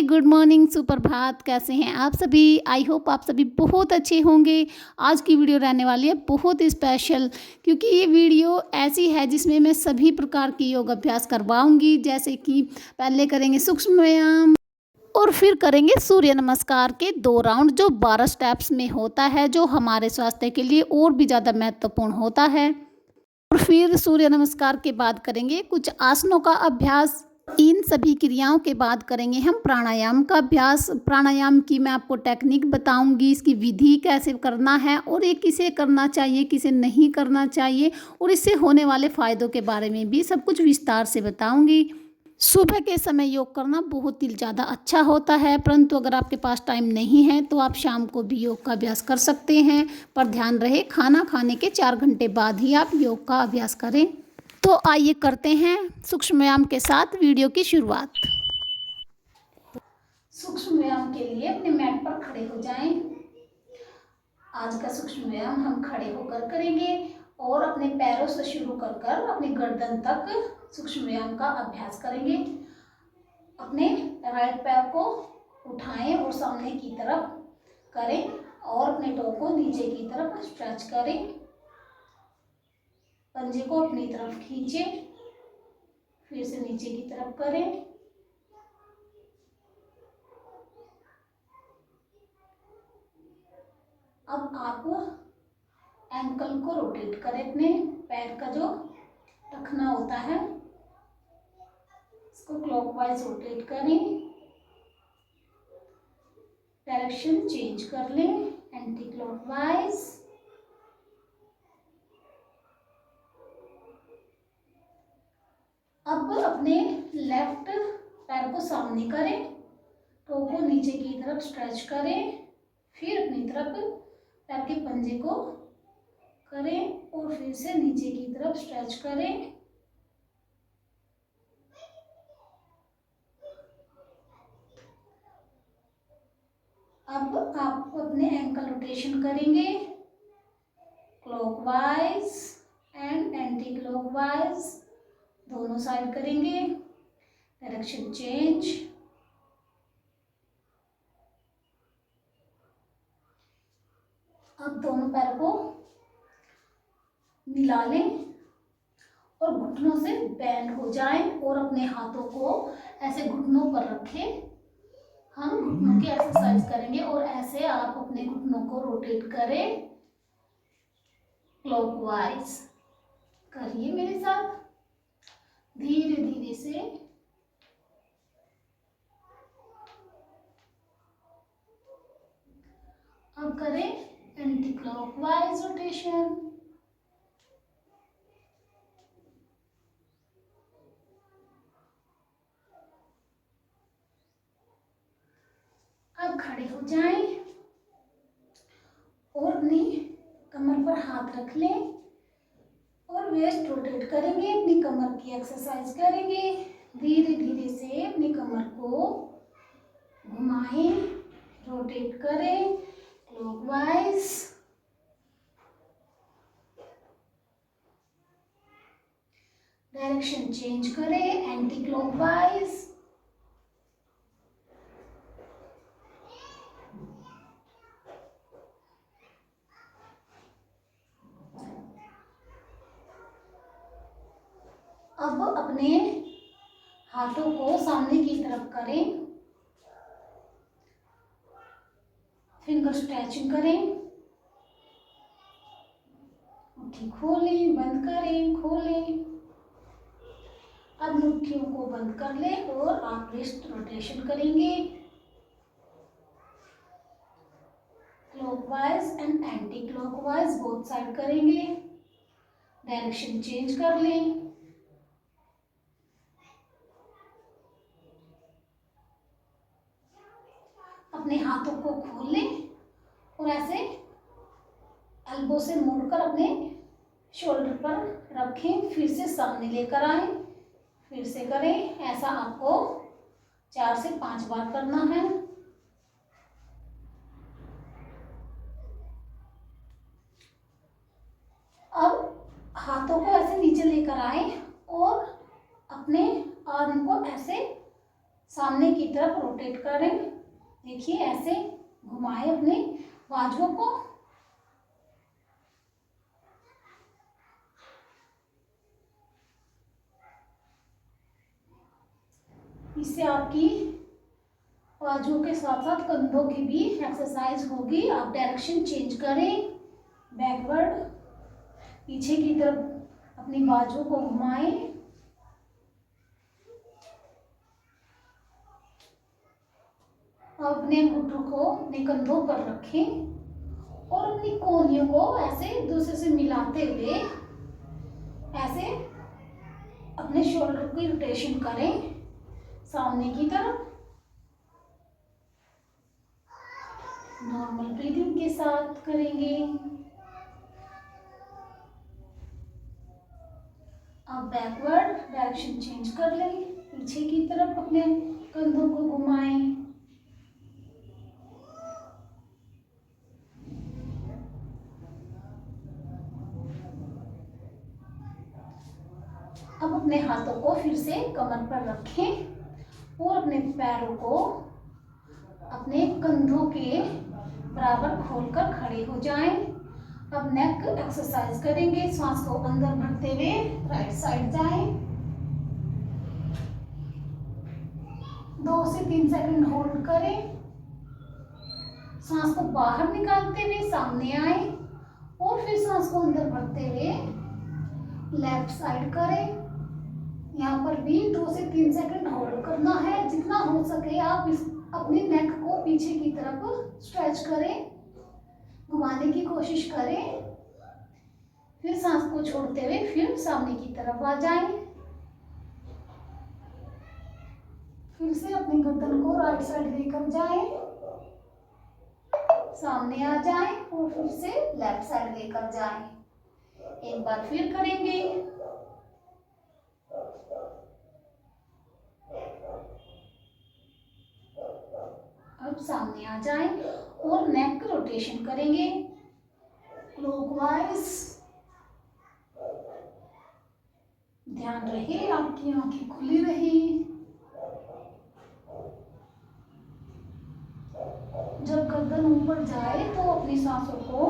Good morning, सुप्रभात। कैसे हैं आप सभी? आई होप आप सभी बहुत अच्छे होंगे। आज की वीडियो रहने वाली है बहुत स्पेशल, क्योंकि ये वीडियो ऐसी है जिसमें मैं सभी प्रकार की योग अभ्यास करवाऊंगी। जैसे कि पहले करेंगे सूक्ष्म व्यायाम और फिर करेंगे सूर्य नमस्कार के 2 राउंड, जो 12 स्टेप्स में होता है, जो हमारे स्वास्थ्य के लिए और भी ज़्यादा महत्वपूर्ण होता है। और फिर सूर्य नमस्कार के बाद करेंगे कुछ आसनों का अभ्यास। इन सभी क्रियाओं के बाद करेंगे हम प्राणायाम का अभ्यास। प्राणायाम की मैं आपको टेक्निक बताऊंगी, इसकी विधि कैसे करना है और ये किसे करना चाहिए, किसे नहीं करना चाहिए, और इससे होने वाले फ़ायदों के बारे में भी सब कुछ विस्तार से बताऊंगी। सुबह के समय योग करना बहुत ही ज़्यादा अच्छा होता है, परंतु अगर आपके पास टाइम नहीं है तो आप शाम को भी योग का अभ्यास कर सकते हैं। पर ध्यान रहे, खाना खाने के 4 घंटे बाद ही आप योग का अभ्यास करें। तो आइए करते हैं सूक्ष्म व्यायाम के साथ वीडियो की शुरुआत। सूक्ष्म व्यायाम के लिए अपने मैट पर खड़े हो जाएं। आज का सूक्ष्म व्यायाम हम खड़े होकर करेंगे और अपने पैरों से शुरू कर कर अपने गर्दन तक सूक्ष्म व्यायाम का अभ्यास करेंगे। अपने राइट पैर को उठाएं और सामने की तरफ करें और अपने टो को नीचे की तरफ स्ट्रेच करें। पंजे को अपनी तरफ खींचें, फिर से नीचे की तरफ करें। अब आप एंकल को रोटेट करें, अपने पैर का जो टखना होता है इसको क्लॉकवाइज रोटेट करें। डायरेक्शन चेंज कर लें, एंटी क्लॉकवाइज। अब अपने लेफ्ट पैर को सामने करें, टो को नीचे की तरफ स्ट्रेच करें, फिर अपनी तरफ पैर के पंजे को करें और फिर से नीचे की तरफ स्ट्रेच करें। अब आप अपने एंकल रोटेशन करेंगे, क्लॉकवाइज एंड एंटी क्लॉकवाइज, दोनों साइड करेंगे। Direction change. अब दोनों पैरों को मिला लें और घुटनों से बैंड हो जाएं और अपने हाथों को ऐसे घुटनों पर रखें। हम घुटनों की एक्सरसाइज करेंगे और ऐसे आप अपने घुटनों को रोटेट करें क्लॉकवाइज। करिए मेरे साथ धीरे धीरे से। अब करें एंटी क्लॉकवाइज रोटेशन। अब खड़े हो जाएं और अपनी कमर पर हाथ रख लें और वेस्ट रोटेट करेंगे, अपनी कमर की एक्सरसाइज करेंगे। धीरे धीरे से अपनी कमर को घुमाएं, रोटेट करें क्लॉकवाइज। डायरेक्शन चेंज करें एंटी क्लॉकवाइज। अब अपने हाथों को सामने की तरफ करें, फिंगर स्ट्रेचिंग करें, मुट्ठी खोलें, बंद करें, खोलें। अब मुट्ठियों को बंद कर लें और आप रिस्ट रोटेशन करेंगे, clockwise and anti clockwise, both side करेंगे। डायरेक्शन चेंज कर लें। अपने हाथों को खोल लें और ऐसे एल्बो से मोड़कर अपने शोल्डर पर रखें, फिर से सामने लेकर आए, फिर से करें। ऐसा आपको 4 से 5 बार करना है। अब हाथों को ऐसे नीचे लेकर आए और अपने आर्म को ऐसे सामने की की तरफ रोटेट करें। देखिए ऐसे घुमाएं अपने बाजुओं को। इससे आपकी बाजुओं के साथ साथ कंधों की भी एक्सरसाइज होगी। आप डायरेक्शन चेंज करें, बैकवर्ड, पीछे की तरफ अपनी बाजुओं को घुमाएं। अपने घुटनों को अपने कंधों पर रखें और अपनी कोहनियों को ऐसे एक दूसरे से मिलाते हुए ऐसे अपने शोल्डर की रोटेशन करें सामने की तरफ। नॉर्मल ब्रीदिंग के साथ करेंगे। अब बैकवर्ड डायरेक्शन चेंज कर लें, पीछे की तरफ अपने कंधों को घुमाएं। अब अपने हाथों को फिर से कमर पर रखें और अपने पैरों को अपने कंधों के बराबर खोलकर खड़े हो जाएं। अब नेक एक्सरसाइज करेंगे। सांस को अंदर भरते हुए राइट साइड जाएं। 2 से 3 सेकंड होल्ड करें। सांस को बाहर निकालते हुए सामने आए और फिर सांस को अंदर भरते हुए लेफ्ट साइड करें। यहाँ पर भी 2 से 3 सेकंड होल्ड करना है। जितना हो सके आप अपनी नेक को पीछे की तरफ स्ट्रेच करें, घुमाने की कोशिश करें। फिर सांस को छोड़ते हुए फिर सामने की तरफ आ जाएं। फिर से अपनी गर्दन को राइट साइड लेकर जाएं, सामने आ जाएं और फिर से लेफ्ट साइड लेकर जाएं। एक बार फिर करेंगे। अब सामने आ जाएं और नेक रोटेशन करेंगे क्लॉकवाइज। ध्यान रहे आपकी आंखें खुली रहे। जब गर्दन ऊपर जाए तो अपनी सांसों को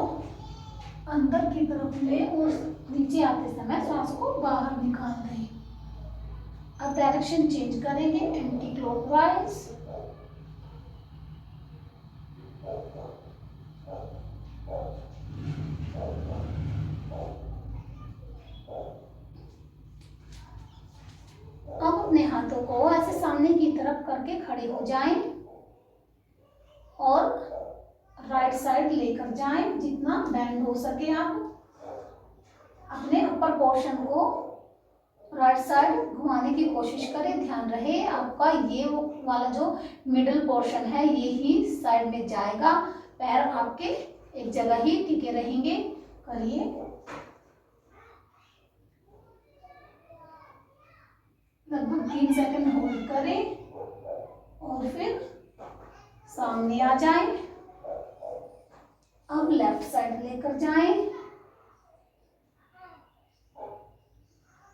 अंदर की तरफ ले और नीचे आते समय सांस को बाहर निकाल दें। अब डायरेक्शन चेंज करेंगे एंटी क्लॉकवाइज। अब अपने हाथों को ऐसे सामने की तरफ करके खड़े हो जाएं और राइट साइड लेकर जाएं। जितना बेंड हो सके आप अपने अपर पोर्शन को राइट साइड घुमाने की कोशिश करें। ध्यान रहे आपका ये वाला जो मिडिल पोर्शन है ये ही साइड में जाएगा। पैर आपके एक जगह ही टिके रहेंगे। करिए। लगभग 3 सेकंड होल्ड करें और फिर सामने आ जाएं। अब लेफ्ट साइड लेकर जाएं।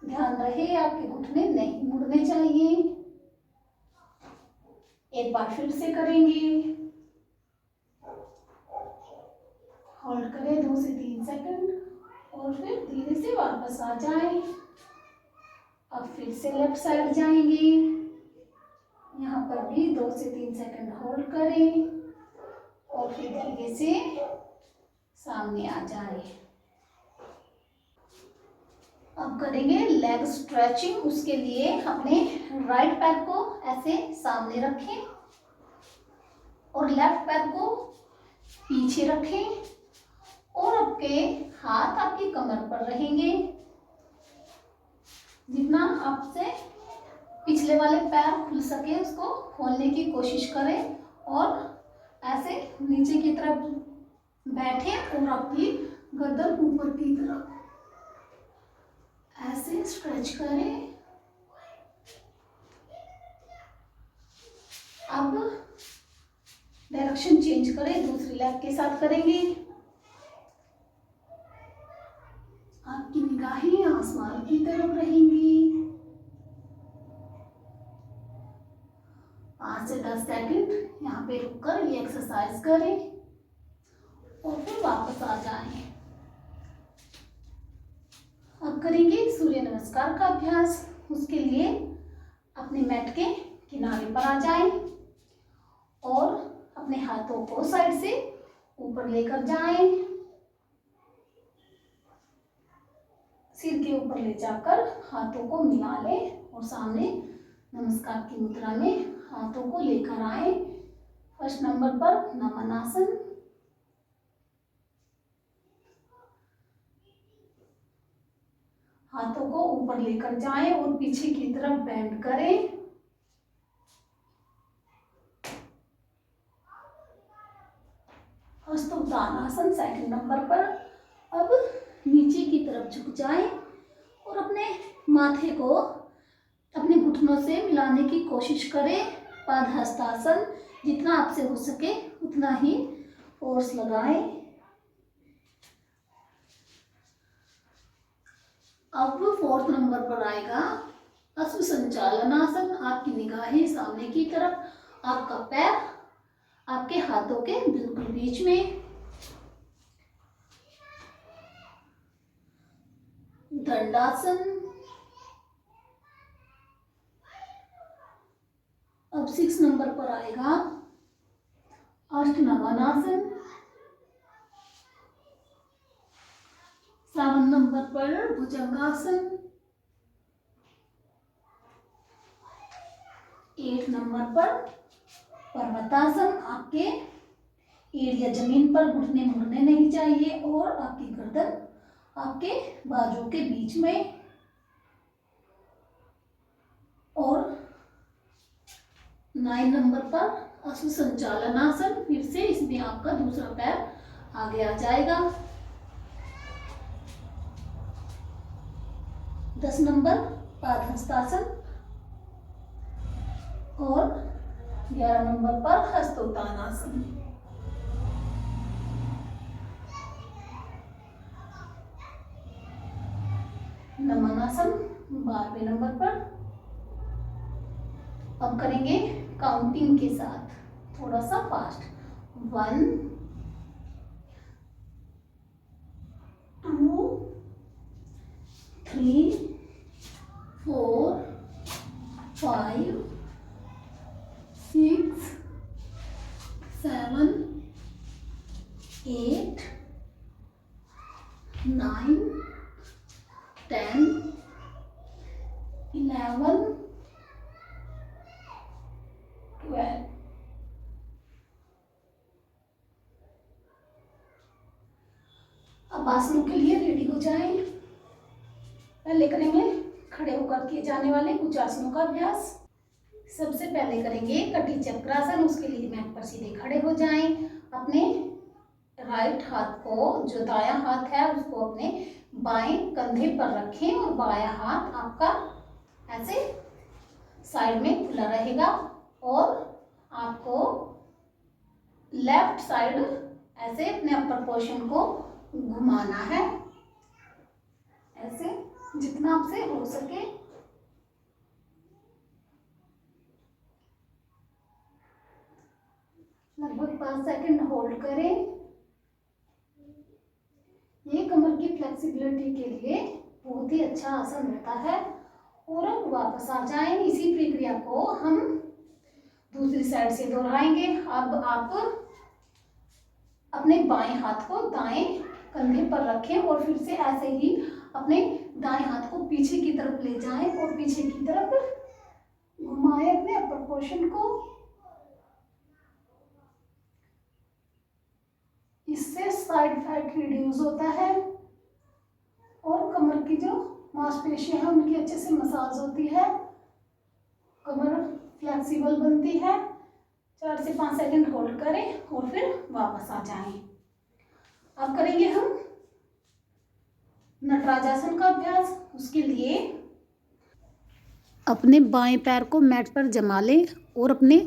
ध्यान रहे आपके घुटने नहीं मुड़ने चाहिए। एक बार फिर से करेंगे। होल्ड करें 2 से 3 सेकंड और फिर धीरे से वापस आ जाएं। अब फिर से लेफ्ट साइड जाएंगे। यहाँ पर भी 2 से 3 सेकंड होल्ड करें और फिर धीरे से सामने आ जाएं। अब करेंगे लेग स्ट्रेचिंग। उसके लिए अपने राइट पैर को ऐसे सामने रखें और लेफ्ट पैर को पीछे रखें और आपके हाथ आपकी कमर पर रहेंगे। जितना आपसे पिछले वाले पैर खुल सके उसको खोलने की कोशिश करें और ऐसे नीचे की तरफ बैठे और आपकी गर्दन ऊपर की तरफ ऐसे स्ट्रेच करें। अब डायरेक्शन चेंज करें, दूसरी लेग के साथ करेंगे। आपकी निगाहें आसमान की तरफ रहेंगी। 5 से 10 सेकंड यहाँ पे रुककर ये एक्सरसाइज करें और फिर वापस आ जाएं। अब करेंगे सूर्य नमस्कार का अभ्यास। उसके लिए अपने मैट के किनारे पर आ जाएं और अपने हाथों को साइड से ऊपर लेकर जाएं। सिर के ऊपर ले जाकर हाथों को मिला लें और सामने नमस्कार की मुद्रा में हाथों को लेकर आए। फर्स्ट नंबर पर नमन आसन। हाथों को ऊपर लेकर जाएं और पीछे की तरफ बेंड करें। हस्तोत्थान आसन सेकंड नंबर पर। अब नीचे की तरफ झुक जाएं और अपने माथे को अपने घुटनों से मिलाने की कोशिश करें। पादहस्तासन, जितना आपसे हो सके उतना ही फोर्स लगाएं। अब फोर्थ नंबर पर आएगा अश्व संचालन आसन। आपकी निगाहें सामने की तरफ, आपका पैर आपके हाथों के बिल्कुल बीच में। दंडासन। अब 6 नंबर पर आएगा अष्टनमनासन। 7 नंबर पर भुजंगासन। 8 नंबर पर पर्वतासन। आपके एड़िया जमीन पर, घुटने मुड़ने नहीं चाहिए और आपकी गर्दन आपके बाजुओं के बीच में। और 9 नंबर पर अश्व संचालन आसन। फिर से इसमें आपका दूसरा पैर आगे आ जाएगा। 10 नंबर पादहस्तासन और 11 नंबर पर हस्तोत्थान आसन। नमन आसन 12वें नंबर पर। अब करेंगे काउंटिंग के साथ, थोड़ा सा फास्ट। 1 2 3 4 5 6 7 8 9 10 11 12। अब आसनों के लिए रेडी हो जाएं। पहले करेंगे खड़े होकर किए जाने वाले कुछ आसनों का अभ्यास। सबसे पहले करेंगे कटी चक्रासन। उसके लिए मैट पर सीधे खड़े हो जाएं। अपने राइट हाथ को, जो दायां हाथ है, उसको अपने बाएं कंधे पर रखें और बायां हाथ आपका ऐसे साइड में खुला रहेगा और आपको लेफ्ट साइड ऐसे अपने अपर पोर्शन को घुमाना है, ऐसे जितना आपसे हो सके। लगभग 5 सेकंड होल्ड करें। ये कमर की फ्लेक्सिबिलिटी के लिए बहुत ही अच्छा आसन होता है। और अब वापस आ जाएं। इसी प्रक्रिया को हम दूसरी साइड से दोहराएंगे। अब आप अपने बाएं हाथ को दाएं कंधे पर रखें और फिर से ऐसे ही अपने दाएं हाथ को पीछे की तरफ ले जाएं और पीछे की तरफ घुमाएं अपने अपर पोर्शन को। इससे साइड फैट रिड्यूस होता है और कमर की जो मांसपेशियां हैं उनकी अच्छे से मसाज होती है, कमर फ्लेक्सिबल बनती है। 4 से 5 सेकंड होल्ड करें और फिर वापस आ जाएं। अब करेंगे हम नटराजासन का अभ्यास। उसके लिए अपने बाएं पैर को मैट पर जमा लें और अपने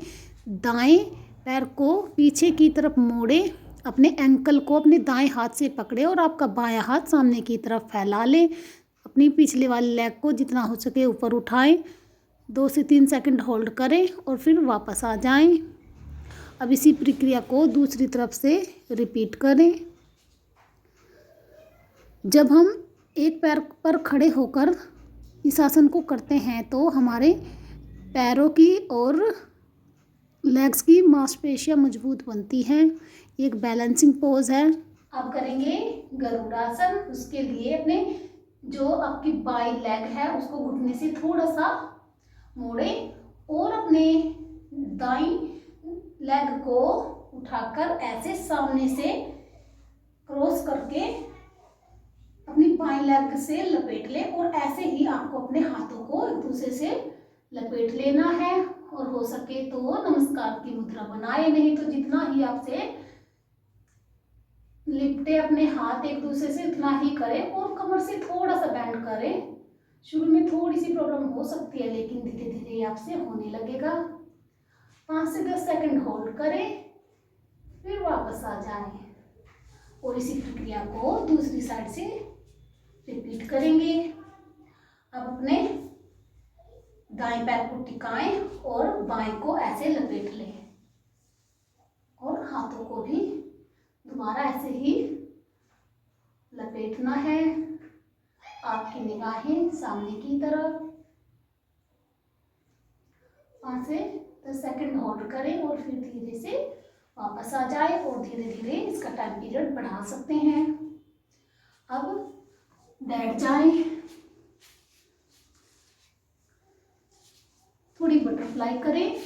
दाएं पैर को पीछे की तरफ मोड़ें। अपने एंकल को अपने दाएं हाथ से पकड़े और आपका बायां हाथ सामने की तरफ फैला लें। अपनी पिछले वाली लेग को जितना हो सके ऊपर उठाएं। 2 से 3 सेकंड होल्ड करें और फिर वापस आ जाएं। अब इसी प्रक्रिया को दूसरी तरफ से रिपीट करें। जब हम एक पैर पर खड़े होकर इस आसन को करते हैं तो हमारे पैरों की और लेग्स की मांसपेशियां मजबूत बनती हैं। एक बैलेंसिंग पोज है। अब करेंगे गरुड़ासन। उसके लिए अपने जो आपकी बाई लेग है उसको घुटने से थोड़ा सा मोड़ें और अपने दाई लेग को उठाकर ऐसे सामने से क्रॉस करके अपनी बाई लेग से लपेट लें और ऐसे ही आपको अपने हाथों को एक दूसरे से लपेट लेना है। और हो सके तो नमस्कार की मुद्रा बनाए, नहीं तो जितना ही आपसे लिपटे अपने हाथ एक दूसरे से उतना ही करें और कमर से थोड़ा सा बेंड करें। शुरू में थोड़ी सी प्रॉब्लम हो सकती है लेकिन धीरे धीरे आपसे होने लगेगा। 5 से 10 सेकंड होल्ड करें, फिर वापस आ जाएं और इसी प्रक्रिया को दूसरी साइड से रिपीट करेंगे। अब अपने दाएं पैर को टिकाएं और बाएं को ऐसे लपेट लें और हाथों को भी दोबारा ऐसे ही लपेटना है। आपकी निगाहें सामने की तरफ। 5 से 10 सेकंड होल्ड करें और फिर धीरे से वापस आ जाए और धीरे धीरे इसका टाइम पीरियड बढ़ा सकते हैं। अब बैठ जाएं। थोड़ी बटरफ्लाई करें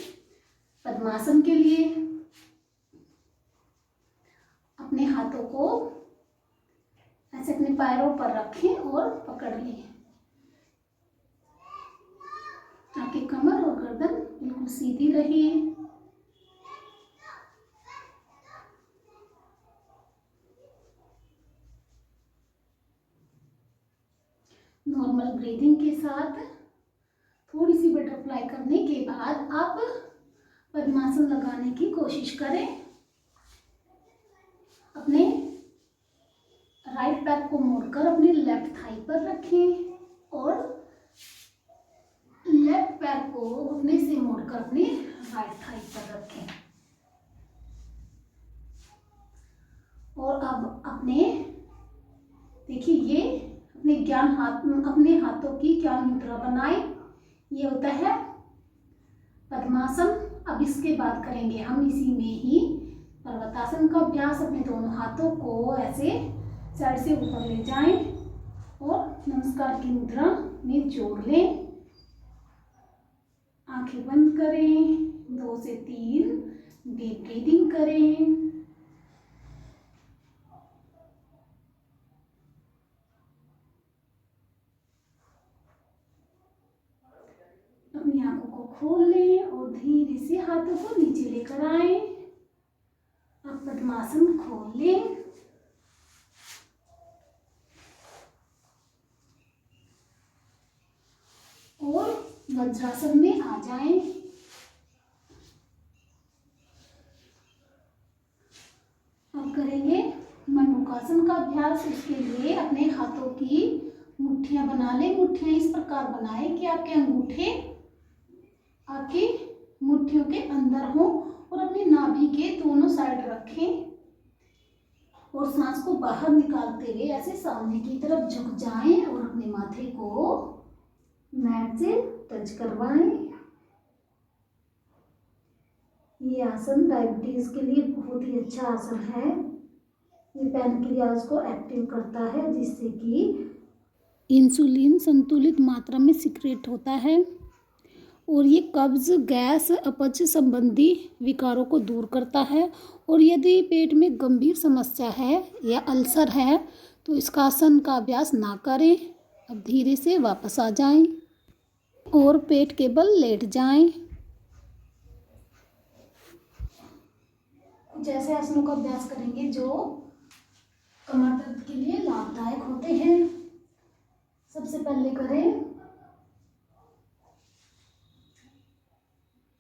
पद्मासन के लिए। अपने हाथों को ऐसे अपने पैरों पर रखें और पकड़ लें ताकि कमर और गर्दन बिल्कुल सीधी रहे। नॉर्मल ब्रीदिंग के साथ थोड़ी सी बटरफ्लाई करने के बाद आप पद्मासन लगाने की कोशिश करें। अपने राइट पैर को मोड़कर अपने लेफ्ट थाई पर रखें और लेफ्ट पैर को घुटने से मोड़कर अपने राइट थाई पर रखें। और अब अपने देखिए ये अपने हाथों की ज्ञान मुद्रा बनाएं। ये होता है पद्मासन। अब इसके बाद करेंगे हम इसी में ही पर्वतासन का अभ्यास। अपने दोनों हाथों को ऐसे साइड से ऊपर ले जाएं और नमस्कार की मुद्रा में जोड़ लें। आंखें बंद करें। 2 से 3 डीप ब्रीदिंग करें। अपनी आंखों को खोल लें और धीरे से हाथों को नीचे लेकर आएं। अब पद्मासन खोल लें। और वज्रासन में आ जाएं। अब करेंगे मंडूकासन का अभ्यास। उसके लिए अपने हाथों की मुट्ठियां बना लें। मुट्ठियां इस प्रकार बनाएं कि आपके अंगूठे आपकी मुट्ठियों के अंदर हो और अपनी नाभि के दोनों साइड रखें और सांस को बाहर निकालते हुए ऐसे सामने की तरफ झुक जाएं और अपने माथे को मैट से टच करवाएं। ये आसन डायबिटीज के लिए बहुत ही अच्छा आसन है। ये पैनक्रियाज को एक्टिव करता है जिससे कि इंसुलिन संतुलित मात्रा में सिक्रेट होता है और ये कब्ज, गैस, अपच संबंधी विकारों को दूर करता है। और यदि पेट में गंभीर समस्या है या अल्सर है तो इसका आसन का अभ्यास ना करें। अब धीरे से वापस आ जाएं और पेट के बल लेट जाएं। कुछ ऐसे आसनों का अभ्यास करेंगे जो कमर दर्द के लिए लाभदायक होते हैं। सबसे पहले करें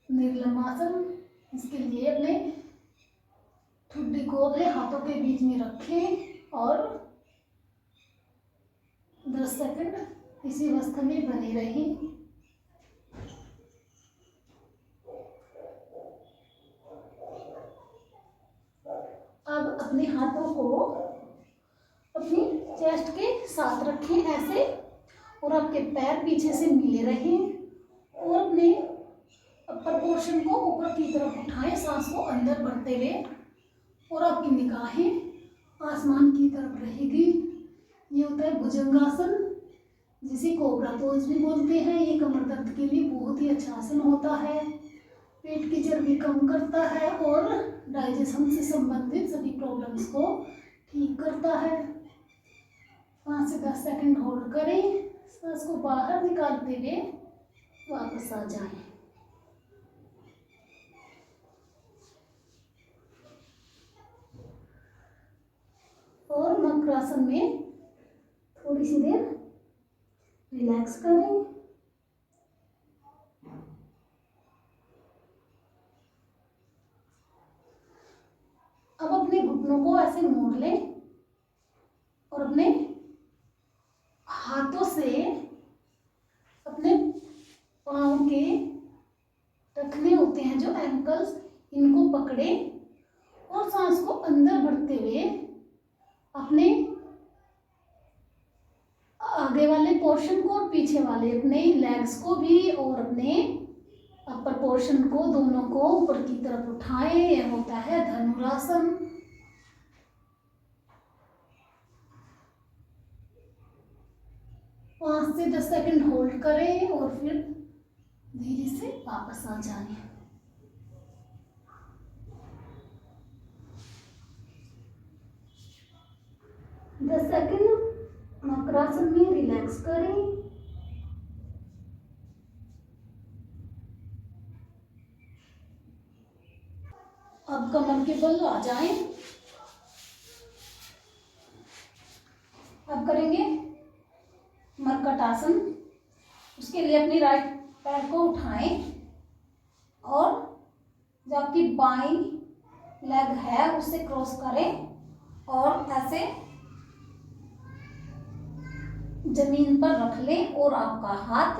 निर्लम आसन। इसके लिए अपने ठुड्डी को अपने हाथों के बीच में रखें और 10 सेकंड इसी अवस्था में बने रहें। अपने हाथों को अपनी चेस्ट के साथ रखें ऐसे, और आपके पैर पीछे से मिले रहें और अपने अपर पोर्शन को ऊपर की तरफ उठाएं, सांस को अंदर भरते हुए, और आपकी निगाहें आसमान की तरफ रहेगी। ये होता है भुजंगासन, जिसे कोबरा पोज भी बोलते हैं। ये कमर दर्द के लिए बहुत ही अच्छा आसन होता है, पेट की चर्बी कम करता है और डाइजेशन से संबंधित सभी प्रॉब्लम्स को ठीक करता है। 5 से 10 सेकंड होल्ड करें, सांस को बाहर निकालते हुए वापस आ जाएं। और मकरासन में थोड़ी सी देर रिलैक्स करें। अब अपने घुटनों को ऐसे मोड़ लें और अपने हाथों से अपने पाँव के टखने होते हैं जो एंकल्स, इनको पकड़े और सांस को अंदर भरते हुए अपने आगे वाले पोर्शन को और पीछे वाले अपने लेग्स को भी और अपने अपर पोर्शन को दोनों को ऊपर की तरफ उठाएं। यह होता है धनुरासन। पाँच से 10 सेकंड होल्ड करें और फिर धीरे से वापस आ जाएं। दस सेकंड मकरासन में रिलैक्स करें। अब कमर के बल आ जाएं। अब करेंगे मरकट आसन। उसके लिए अपनी राइट पैर को उठाएं और जो आपकी बाईं लेग है उससे क्रॉस करें और ऐसे जमीन पर रख लें और आपका हाथ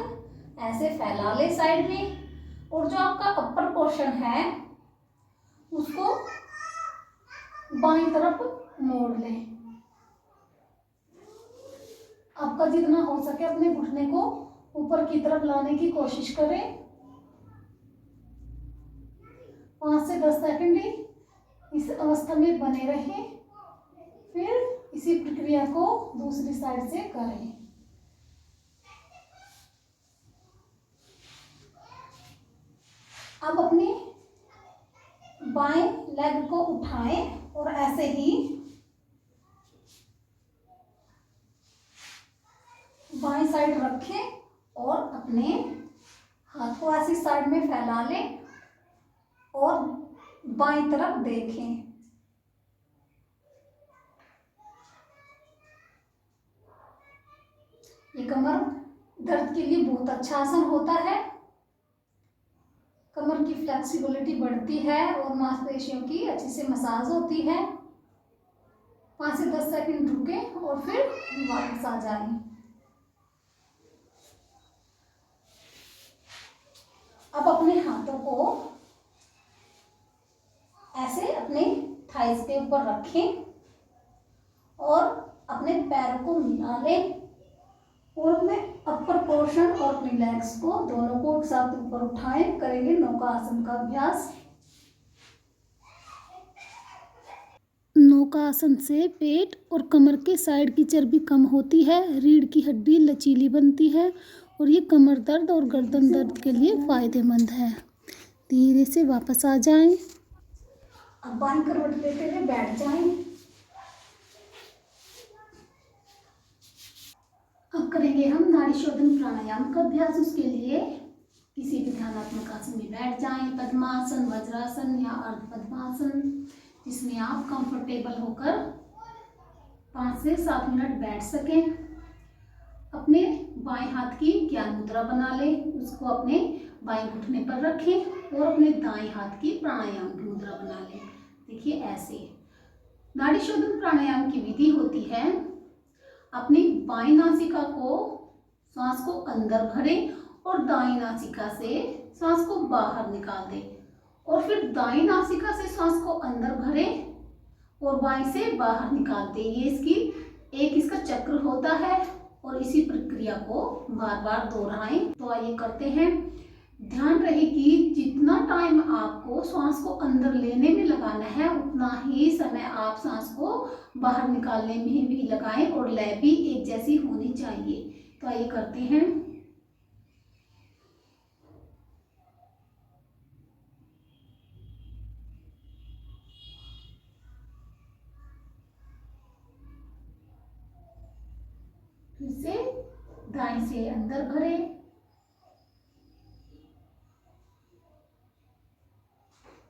ऐसे फैला लें साइड में, और जो आपका अपर पोर्शन है उसको बाईं तरफ मोड़ लें। आपका जितना हो सके अपने घुटने को ऊपर की तरफ लाने की कोशिश करें। 5 से 10 सेकंड इस अवस्था में बने रहें, फिर इसी प्रक्रिया को दूसरी साइड से करें। अब अपने बाएं लेग को उठाएं और ऐसे ही बाएं साइड रखें और अपने हाथ को ऐसी साइड में फैला लें और बाएं तरफ देखें। ये कमर दर्द के लिए बहुत अच्छा आसन होता है। कमर की फ्लेक्सिबिलिटी बढ़ती है और मांसपेशियों की अच्छे से मसाज होती है। 5 से 10 सेकंड रुकें और फिर वापस आ जाएं। अब अपने हाथों को ऐसे अपने थाइस के ऊपर रखें और अपने पैरों को मिला लें और अपने अपर पोर्शन और अपनी लेग्स को दोनों को एक साथ ऊपर उठाएं। करेंगे नौका आसन का अभ्यास। नौका आसन से पेट और कमर के साइड की चर्बी कम होती है, रीढ़ की हड्डी लचीली बनती है और ये कमर दर्द और गर्दन दर्द के लिए फायदेमंद है। धीरे से वापस आ जाएं। अब बाईं करवट लेते हुए बैठ जाएं। अब करेंगे हम नाड़ी शोधन प्राणायाम का अभ्यास। उसके लिए किसी भी ध्यानात्मक आसन में बैठ जाएं, पद्मासन, वज्रासन या अर्ध पद्मासन, जिसमें आप कंफर्टेबल होकर 5 से 7 मिनट बैठ सकें। अपने बाएं हाथ की ज्ञान मुद्रा बना लें, उसको अपने बाएं घुटने पर रखें और अपने दाएं हाथ की प्राणायाम की मुद्रा बना लें। देखिए ऐसे नाड़ी शोधन प्राणायाम की विधि होती है। अपनी बाईं नासिका को सांस को अंदर भरें और दाईं नासिका से सांस को बाहर निकाल दें और फिर दाईं नासिका से सांस को अंदर भरें और बाएं से बाहर निकालते हैं। ये इसका चक्र होता है और इसी प्रक्रिया को बार बार दोहराएं। तो आइए करते हैं। ध्यान रहे कि जितना टाइम आपको सांस को अंदर लेने में लगाना है उतना ही समय आप सांस को बाहर निकालने में भी लगाएं और लय भी एक जैसी होनी चाहिए। तो आइए करते हैं। फिर से दाएं से अंदर भरें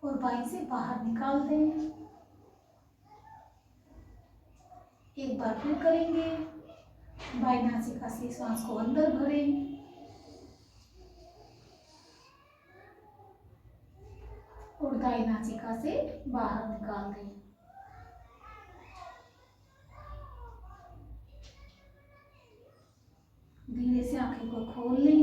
और बाएं से बाहर निकाल दें। एक बार फिर करेंगे। बाएं नासिका से सांस को अंदर भरें और दाएं नासिका से बाहर निकाल दें। धीरे से आंखें को खोल लें।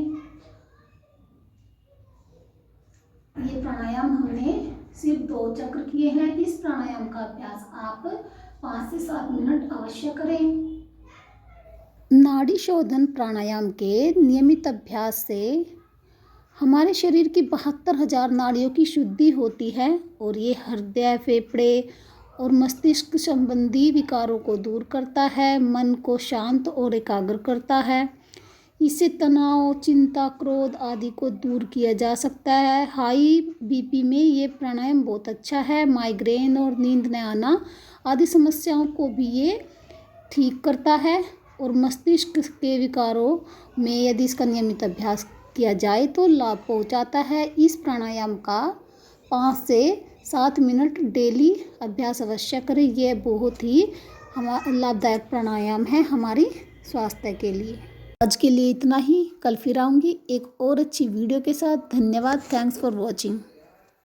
ये प्राणायाम हमने सिर्फ 2 चक्र किए हैं। इस प्राणायाम का अभ्यास आप 5 से 7 मिनट अवश्य करें। नाड़ी शोधन प्राणायाम के नियमित अभ्यास से हमारे शरीर की 72,000 नाड़ियों की शुद्धि होती है और ये हृदय, फेफड़े और मस्तिष्क संबंधी विकारों को दूर करता है, मन को शांत और एकाग्र करता है। इससे तनाव, चिंता, क्रोध आदि को दूर किया जा सकता है। हाई बीपी में ये प्राणायाम बहुत अच्छा है। माइग्रेन और नींद न आना आदि समस्याओं को भी ये ठीक करता है और मस्तिष्क के विकारों में यदि इसका नियमित अभ्यास किया जाए तो लाभ पहुंचाता है। इस प्राणायाम का 5 से 7 मिनट डेली अभ्यास अवश्य करें। यह बहुत ही लाभदायक प्राणायाम है हमारी स्वास्थ्य के लिए। आज के लिए इतना ही। कल फिर आऊँगी एक और अच्छी वीडियो के साथ। धन्यवाद। Thanks for watching.